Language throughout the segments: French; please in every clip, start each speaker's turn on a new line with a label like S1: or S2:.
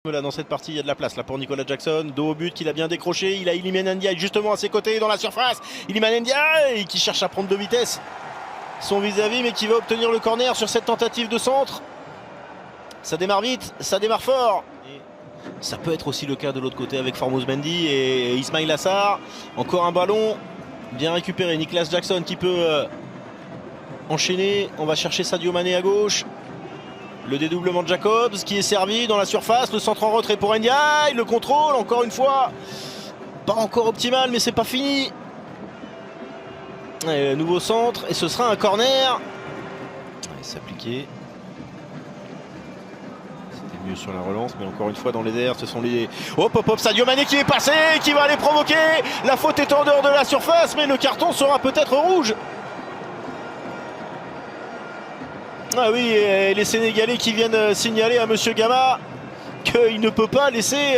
S1: Là dans cette partie il y a de la place là pour Nicolas Jackson, dos au but qu'il a bien décroché, il a Iliman Ndiaye justement à ses côtés dans la surface, Iliman Ndiaye qui cherche à prendre de vitesse son vis-à-vis mais qui va obtenir le corner sur cette tentative de centre. Ça démarre vite, ça démarre fort. Et ça peut être aussi le cas de l'autre côté avec Formose Mendy et Ismail Assar. Encore un ballon bien récupéré, Nicolas Jackson qui peut enchaîner, on va chercher Sadio Mané à gauche. Le dédoublement de Jacobs qui est servi dans la surface, le centre en retrait pour Ndiaye, le contrôle encore une fois, pas encore optimal mais c'est pas fini. Et nouveau centre et ce sera un corner. Il s'appliquait. C'était mieux sur la relance mais encore une fois dans les airs ce sont les... Hop hop hop, Sadio Mané qui est passé, qui va aller provoquer. La faute est en dehors de la surface mais le carton sera peut-être rouge. Ah oui, et les Sénégalais qui viennent signaler à Monsieur Gama qu'il ne peut pas laisser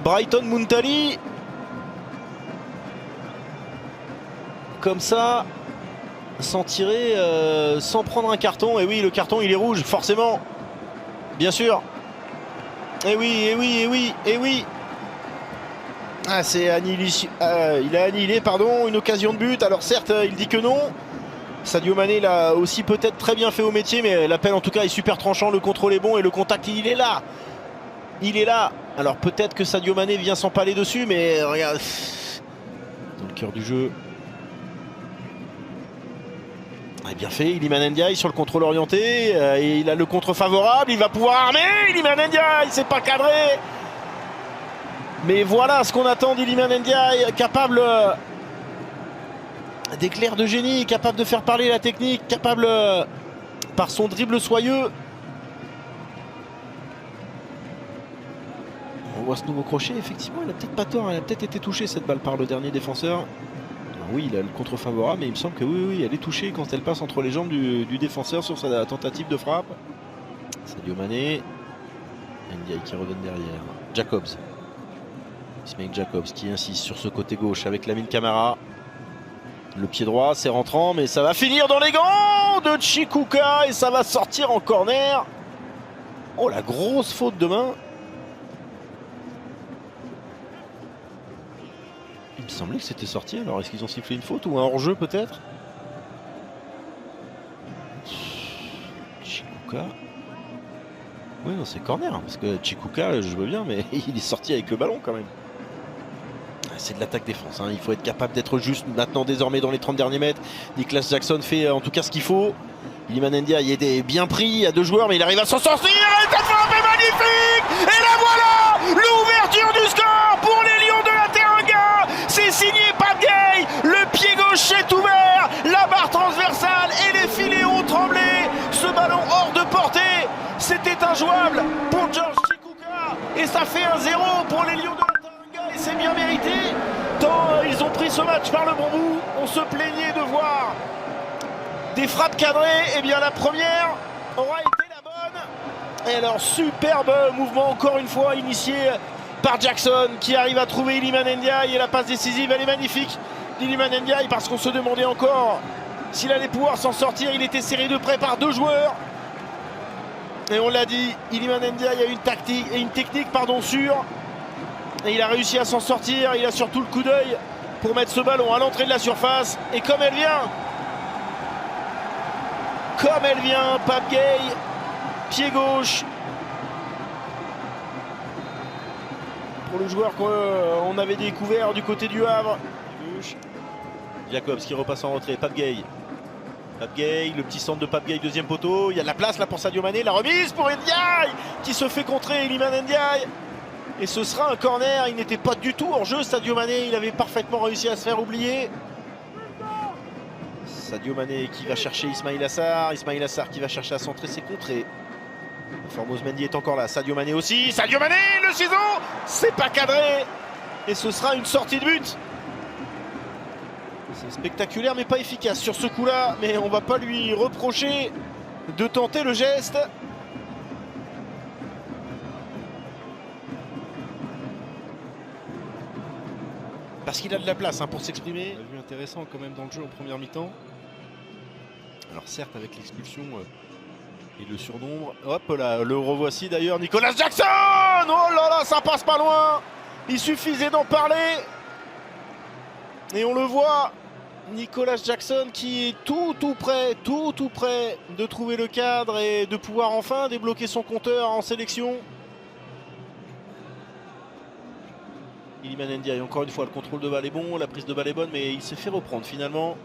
S1: Brighton Muntali comme ça s'en tirer sans prendre un carton. Et oui, le carton il est rouge forcément, bien sûr. Et oui, et oui, et oui, et oui. Ah, c'est annihilé, il a annihilé pardon une occasion de but. Alors certes il dit que non. Sadio Mané l'a aussi peut-être très bien fait au métier, mais l'appel en tout cas est super tranchant, le contrôle est bon et le contact il est là. Il est là. Alors peut-être que Sadio Mané vient s'empaler dessus, mais regarde, dans le cœur du jeu. Ah, bien fait, Iliman Ndiaye sur le contrôle orienté, et il a le contre favorable, il va pouvoir armer, Iliman Ndiaye, c'est pas cadré. Mais voilà ce qu'on attend d'Iliman Ndiaye, capable d'éclairs de génie, capable de faire parler la technique, capable par son dribble soyeux. On voit ce nouveau crochet, effectivement il a peut-être pas tort, elle a peut-être été touchée cette balle par le dernier défenseur. Alors oui, il a le contre favorable, mais il me semble que oui, elle est touchée quand elle passe entre les jambes du défenseur sur sa tentative de frappe. Sadio Mané, Ndiaye qui redonne derrière, Jacobs. Ismail Jacobs qui insiste sur ce côté gauche avec Lamine Camara. Le pied droit, c'est rentrant, mais ça va finir dans les gants de Chikuka et ça va sortir en corner. Oh, la grosse faute de main. Il me semblait que c'était sorti, alors est-ce qu'ils ont sifflé une faute ou un hors-jeu peut-être? Chikuka. Oui, non, c'est corner, parce que Chikuka, je veux bien, mais il est sorti avec le ballon quand même. C'est de l'attaque-défense, hein. Il faut être capable d'être juste maintenant désormais dans les 30 derniers mètres. Nicolas Jackson fait en tout cas ce qu'il faut. Iliman Ndiaye était bien pris à deux joueurs mais il arrive à s'en sortir et cette frappe est magnifique. Et la voilà, l'ouverture du score pour les Lions de la Teranga. C'est signé Pape Gueye, le pied gauche est ouvert, la barre transversale et les filets ont tremblé. Ce ballon hors de portée, c'était injouable pour George Chikuka et ça fait 1-0 pour les Lions de la Teranga. Et c'est bien mérité, tant ils ont pris ce match par le bon bout. On se plaignait de voir des frappes cadrées, et bien la première aura été la bonne. Et alors superbe mouvement encore une fois initié par Jackson qui arrive à trouver Iliman Ndiaye et la passe décisive elle est magnifique d'Iliman Ndiaye parce qu'on se demandait encore s'il allait pouvoir s'en sortir. Il était serré de près par deux joueurs. Et on l'a dit, Iliman Ndiaye a une technique sûre. Et il a réussi à s'en sortir, il a surtout le coup d'œil pour mettre ce ballon à l'entrée de la surface. Et comme elle vient, Pape Gueye, pied gauche. Pour le joueur qu'on avait découvert du côté du Havre. Gauche. Jacobs qui repasse en retrait, Pape Gueye. Pape Gueye, le petit centre de Pape Gueye, deuxième poteau. Il y a de la place là pour Sadio Mané, la remise pour Ndiaye qui se fait contrer, Iliman Ndiaye. Et ce sera un corner, il n'était pas du tout hors jeu Sadio Mané, il avait parfaitement réussi à se faire oublier. Sadio Mané qui va chercher Ismail Assar qui va chercher à centrer ses contrées. Formose Mendy est encore là, Sadio Mané aussi, Sadio Mané, le ciseau, c'est pas cadré. Et ce sera une sortie de but. C'est spectaculaire mais pas efficace sur ce coup-là, mais on va pas lui reprocher de tenter le geste. Parce qu'il a de la place pour s'exprimer. On a vu intéressant quand même dans le jeu en première mi-temps. Alors certes avec l'expulsion Et le surnombre, hop là, le revoici d'ailleurs, Nicolas Jackson. Oh là là, ça passe pas loin. Il suffisait d'en parler. Et on le voit, Nicolas Jackson qui est tout près de trouver le cadre et de pouvoir enfin débloquer son compteur en sélection. Iliman Ndiaye, encore une fois, le contrôle de balle est bon, la prise de balle est bonne, mais il s'est fait reprendre finalement.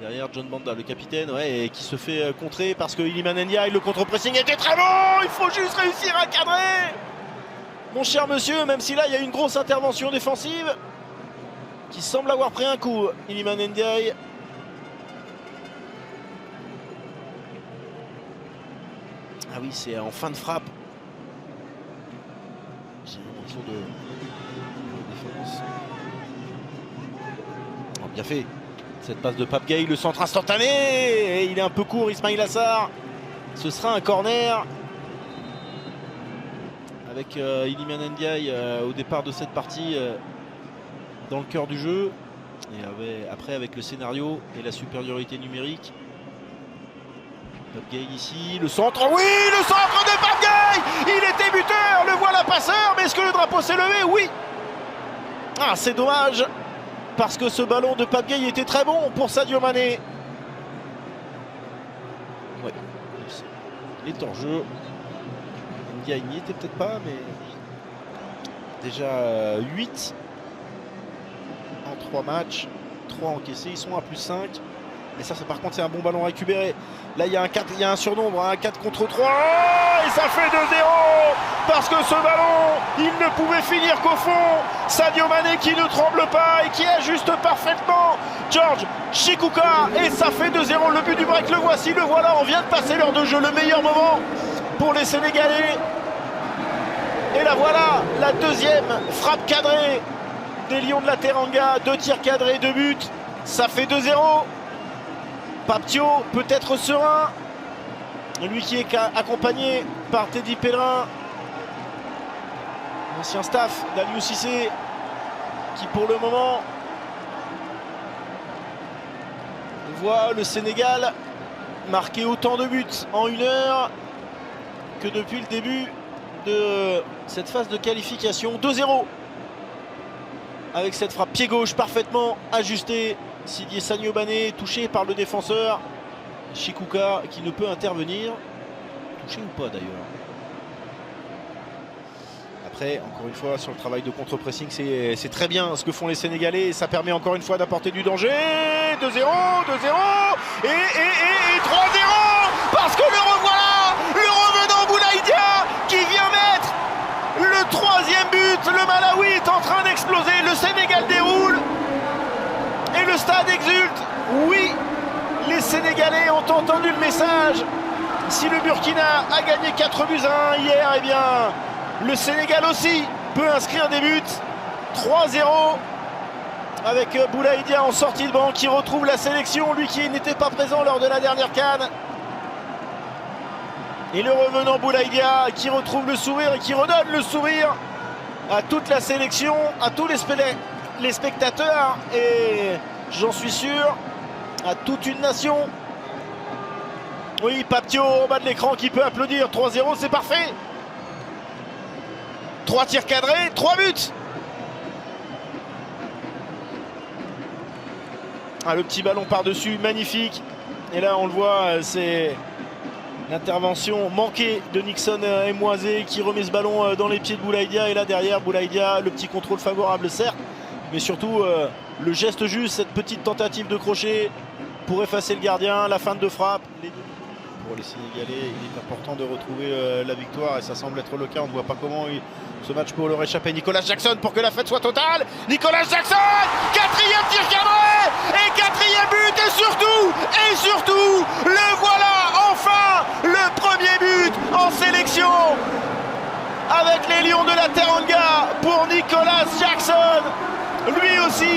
S1: Derrière John Banda, le capitaine, ouais, et qui se fait contrer parce que Iliman Ndiaye, le contre-pressing était très bon. Il faut juste réussir à cadrer, mon cher monsieur, même si là il y a une grosse intervention défensive qui semble avoir pris un coup. Iliman Ndiaye. Ah oui, c'est en fin de frappe. J'ai l'impression de défense. Oh, bien fait. Cette passe de Pape Gueye, le centre instantané. Et il est un peu court, Ismail Assar. Ce sera un corner. Avec Iliman Ndiaye au départ de cette partie. Dans le cœur du jeu, et après avec le scénario et la supériorité numérique. Pape Gueye ici, le centre, oui, le centre de Pape Gueye. Il était buteur, le voilà passeur, mais est-ce que le drapeau s'est levé? Oui. Ah, c'est dommage, parce que ce ballon de Pape Gueye était très bon pour Sadio Mané. Ouais, il est hors jeu. Ndiaye n'y était peut-être pas, mais déjà 8 en 3 matchs, 3 encaissés, ils sont à plus 5. Et ça, par contre, c'est un bon ballon récupéré. Là, il y a un surnombre, un 4 contre 3. Et ça fait 2-0. Parce que ce ballon, il ne pouvait finir qu'au fond. Sadio Mané qui ne tremble pas et qui ajuste parfaitement George Chikuka. Et ça fait 2-0. Le but du break, le voici, le voilà. On vient de passer l'heure de jeu. Le meilleur moment pour les Sénégalais. Et là, voilà, la deuxième frappe cadrée des Lions de la Teranga. 2 tirs cadrés, 2 buts. Ça fait 2-0. Paptio peut être serein, lui qui est accompagné par Teddy Pellerin, ancien staff d'Aliou Cissé, qui pour le moment voit le Sénégal marquer autant de buts en 1 heure que depuis le début de cette phase de qualification. 2-0 avec cette frappe pied gauche parfaitement ajustée. Sidié Sagnobane touché par le défenseur Chikuka qui ne peut intervenir. Touché ou pas d'ailleurs. Après, encore une fois, sur le travail de contre-pressing, c'est très bien ce que font les Sénégalais. Et ça permet encore une fois d'apporter du danger. 2-0, 2-0 et 3-0. Parce que le revoilà, le revenant Boulaïdia qui vient mettre le 3e but. Le Malawi est en train d'exploser. Le Sénégal déroule. Et le stade exulte. Oui, les Sénégalais ont entendu le message. Si le Burkina a gagné 4 buts à 1 hier, eh bien, le Sénégal aussi peut inscrire des buts. 3-0 avec Boulaïdia en sortie de banc qui retrouve la sélection, lui qui n'était pas présent lors de la dernière CAN. Et le revenant Boulaïdia qui retrouve le sourire et qui redonne le sourire à toute la sélection, à tous les spectateurs et j'en suis sûr à toute une nation. Oui, Paptio en bas de l'écran qui peut applaudir. 3-0, c'est parfait. 3 tirs cadrés, 3 buts. Ah, le petit ballon par-dessus, magnifique. Et là, on le voit, c'est l'intervention manquée de Nixon Emoisé qui remet ce ballon dans les pieds de Boulaïdia. Et là, derrière, Boulaïdia, le petit contrôle favorable, certes. Mais surtout, le geste juste, cette petite tentative de crochet pour effacer le gardien, la fin de frappe. Pour les Sénégalais, il est important de retrouver la victoire et ça semble être le cas. On ne voit pas comment ce match peut leur échapper. Nicolas Jackson pour que la fête soit totale. Nicolas Jackson, 4e tir cadré et 4e but et surtout, le voilà enfin, le 1er but en sélection avec les Lions de la Teranga pour Nicolas Jackson. Lui aussi.